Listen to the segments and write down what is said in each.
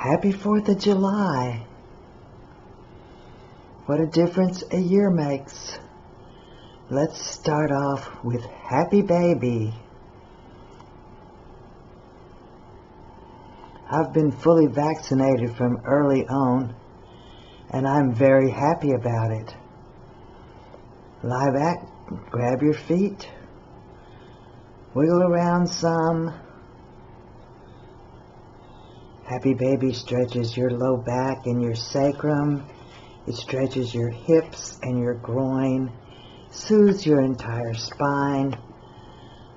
Happy 4th of July. What a difference a year makes. Let's start off with Happy Baby. I've been fully vaccinated from early on, and I'm very happy about it. Lie back, grab your feet, wiggle around some. Happy Baby stretches your low back and your sacrum. It stretches your hips and your groin, soothes your entire spine,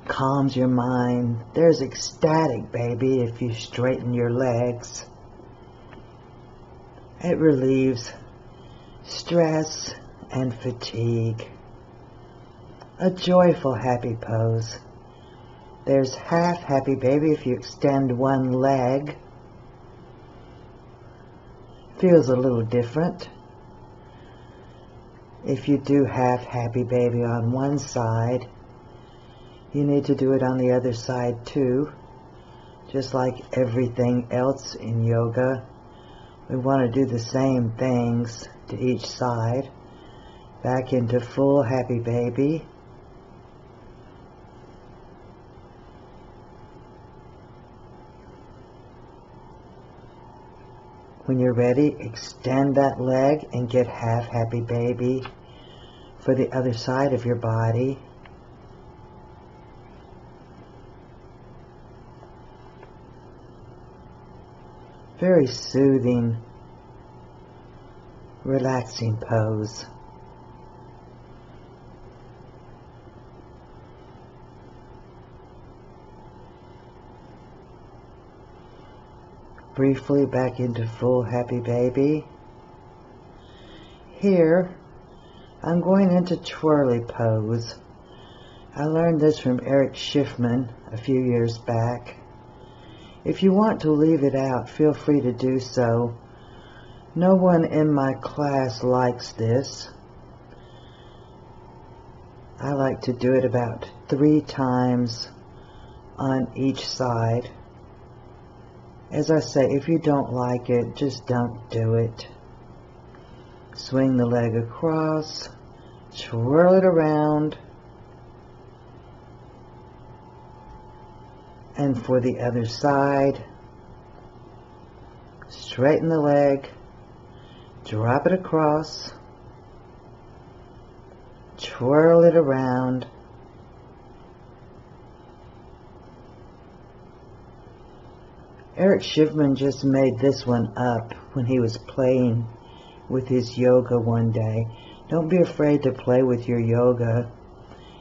calms your mind. There's ecstatic, baby, if you straighten your legs. It relieves stress and fatigue. A joyful happy pose. There's half Happy Baby if you extend one leg. Feels a little different. If you do half Happy Baby on one side, you need to do it on the other side too. Just like everything else in yoga, we want to do the same things to each side. Back into full Happy Baby. When you're ready, extend that leg and get half Happy Baby for the other side of your body. Very soothing, relaxing pose. Briefly back into full Happy Baby. Here, I'm going into twirly pose. I learned this from Eric Schiffman a few years back. If you want to leave it out, feel free to do so. No one in my class likes this. I like to do it about 3 times on each side. As I say, if you don't like it, just don't do it. Swing the leg across, twirl it around, and for the other side, straighten the leg, drop it across, twirl it around, Eric Schiffman just made this one up when he was playing with his yoga one day. Don't be afraid to play with your yoga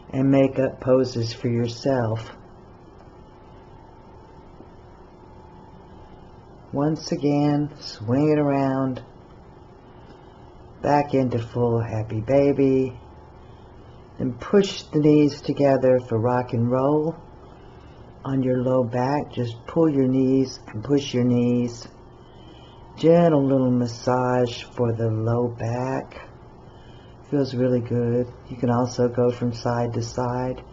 and make up poses for yourself. Once again, swing it around, back into full Happy Baby, and push the knees together for rock and roll. On your low back, just pull your knees and push your knees. Gentle little massage for the low back. Feels really good. You can also go from side to side.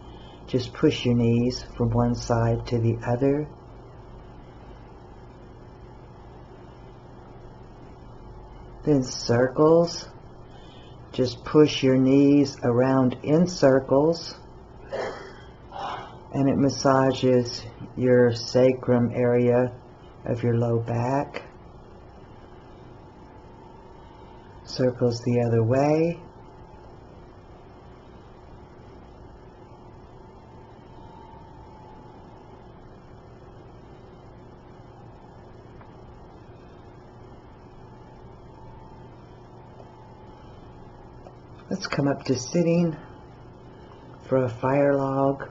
Just push your knees from one side to the other. Then circles. Just push your knees around in circles. And it massages your sacrum area of your low back. Circles the other way. Let's come up to sitting for a Firelog,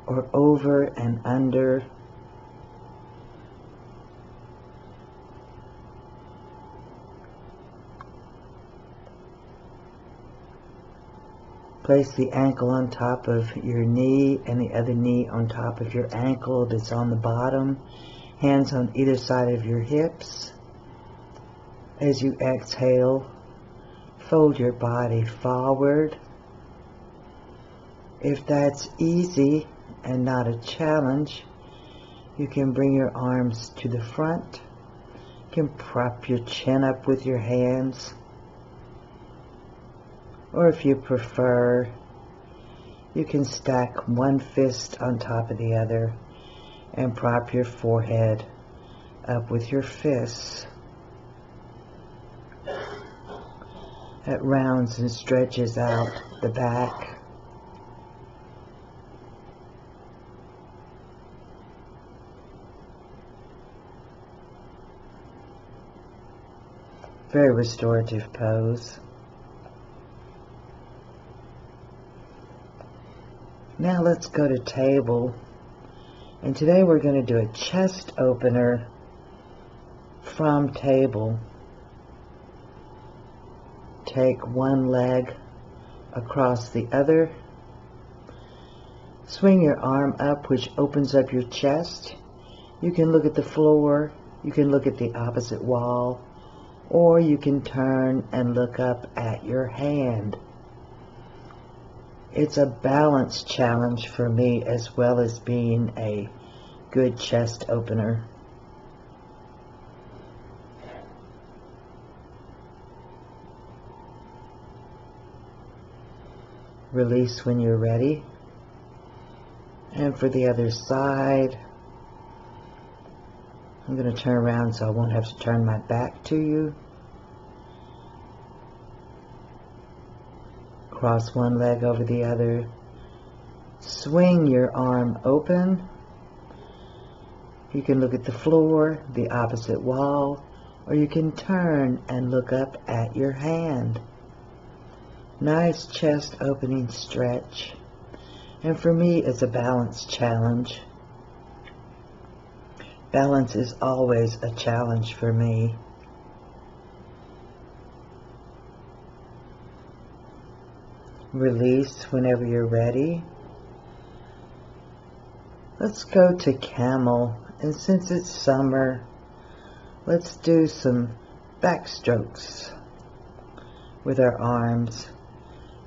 or over and under. Place the ankle on top of your knee and the other knee on top of your ankle that's on the bottom. Hands on either side of your hips. As you exhale, fold your body forward. If that's easy and not a challenge, you can bring your arms to the front can prop your chin up with your hands, or if you prefer, you can stack one fist on top of the other and prop your forehead up with your fists. It rounds and stretches out the back. Very restorative pose. Now let's go to table. And today we're going to do a chest opener from table. Take one leg across the other. Swing your arm up, which opens up your chest. You can look at the floor, you can look at the opposite wall, or you can turn and look up at your hand. It's a balance challenge for me, as well as being a good chest opener. Release when you're ready. And for the other side, I'm going to turn around so I won't have to turn my back to you. Cross one leg over the other. Swing your arm open. You can look at the floor, the opposite wall, or you can turn and look up at your hand. Nice chest opening stretch. And for me, it's a balance challenge. Balance is always a challenge for me. Release whenever you're ready. Let's go to Camel. And since it's summer, let's do some backstrokes with our arms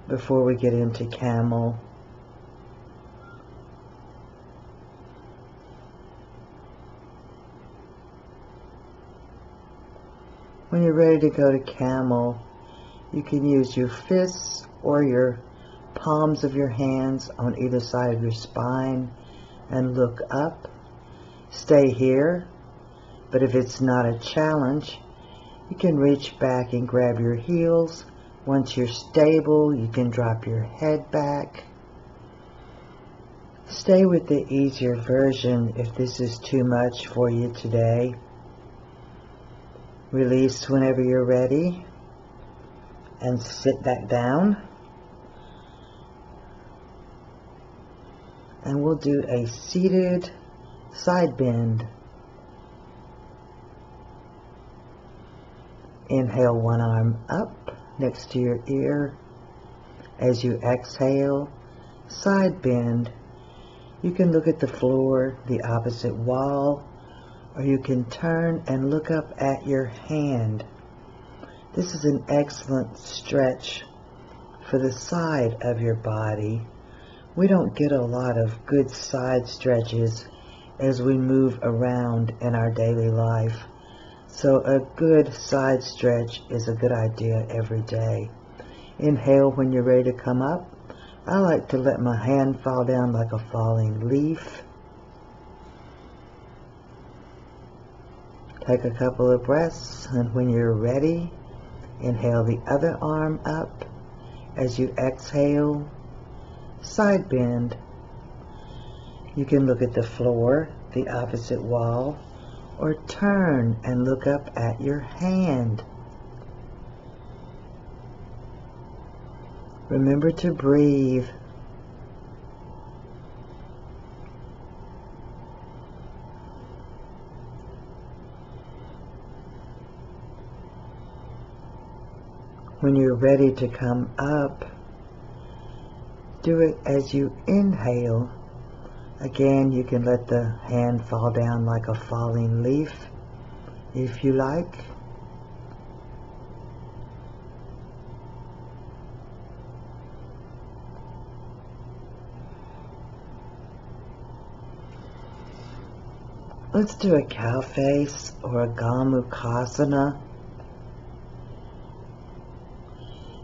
before we get into Camel. When you're ready to go to Camel, you can use your fists or your palms of your hands on either side of your spine and look up. Stay here, but if it's not a challenge, you can reach back and grab your heels. Once you're stable, you can drop your head back. Stay with the easier version if this is too much for you today. Release whenever you're ready and sit back down. And we'll do a seated side bend. Inhale one arm up next to your ear. As you exhale, side bend. You can look at the floor, the opposite wall, or you can turn and look up at your hand. This is an excellent stretch for the side of your body. We don't get a lot of good side stretches as we move around in our daily life. So a good side stretch is a good idea every day. Inhale when you're ready to come up. I like to let my hand fall down like a falling leaf. Take a couple of breaths, and when you're ready, inhale the other arm up. As you exhale, side bend. You can look at the floor, the opposite wall, or turn and look up at your hand. Remember to breathe. When you're ready to come up, do it as you inhale. Again, you can let the hand fall down like a falling leaf if you like. Let's do a cow face or a Gomukhasana.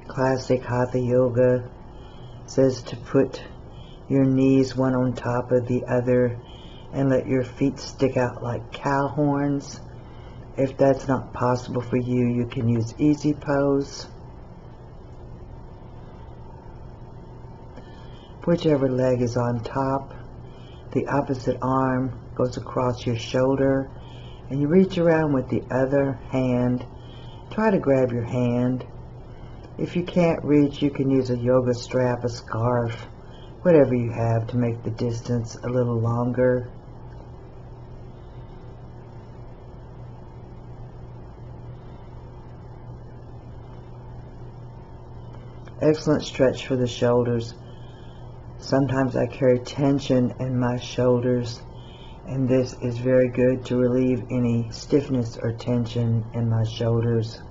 Classic Hatha Yoga says to put your knees one on top of the other and let your feet stick out like cow horns. If that's not possible for you, you can use easy pose. Whichever leg is on top, the opposite arm goes across your shoulder, and you reach around with the other hand. Try to grab your hand. If you can't reach, you can use a yoga strap, a scarf, whatever you have to make the distance a little longer. Excellent stretch for the shoulders. Sometimes I carry tension in my shoulders, and this is very good to relieve any stiffness or tension in my shoulders.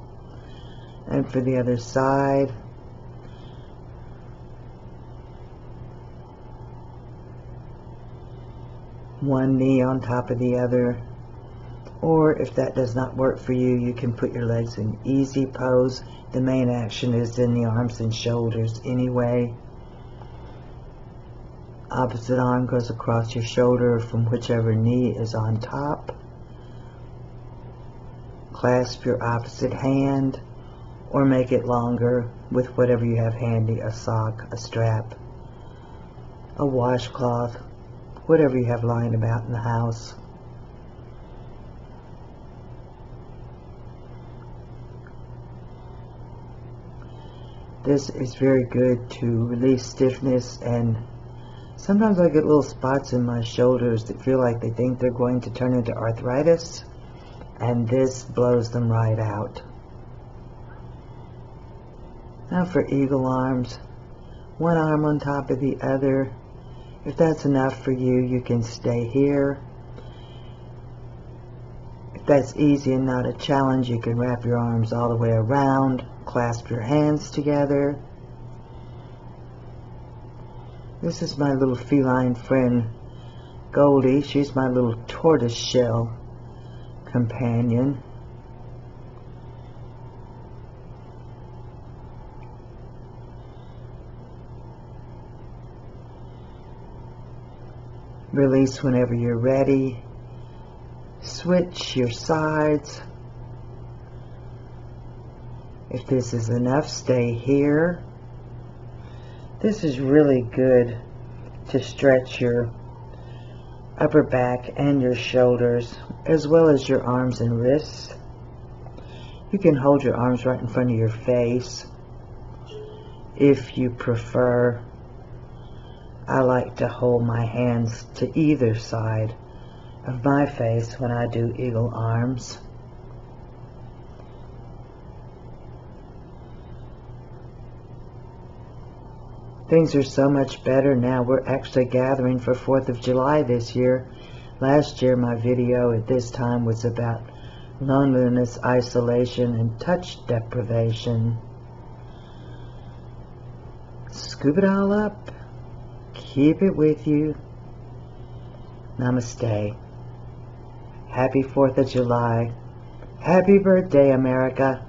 And for the other side, one knee on top of the other. Or if that does not work for you, you can put your legs in easy pose. The main action is in the arms and shoulders anyway. Opposite arm goes across your shoulder from whichever knee is on top. Clasp your opposite hand or make it longer with whatever you have handy, a sock, a strap, a washcloth, whatever you have lying about in the house. This is very good to release stiffness, and sometimes I get little spots in my shoulders that feel like they think they're going to turn into arthritis, and this blows them right out. Now for eagle arms, one arm on top of the other. If that's enough for you, you can stay here. If that's easy and not a challenge, you can wrap your arms all the way around, clasp your hands together. This is my little feline friend, Goldie. She's my little tortoise shell companion. Release whenever you're ready. Switch your sides. If this is enough, stay here. This is really good to stretch your upper back and your shoulders, as well as your arms and wrists. You can hold your arms right in front of your face if you prefer. I like to hold my hands to either side of my face when I do eagle arms. Things are so much better now. We're actually gathering for 4th of July this year. Last year my video at this time was about loneliness, isolation, and touch deprivation. Scoop it all up. Keep it with you. Namaste. Happy 4th of July. Happy birthday, America.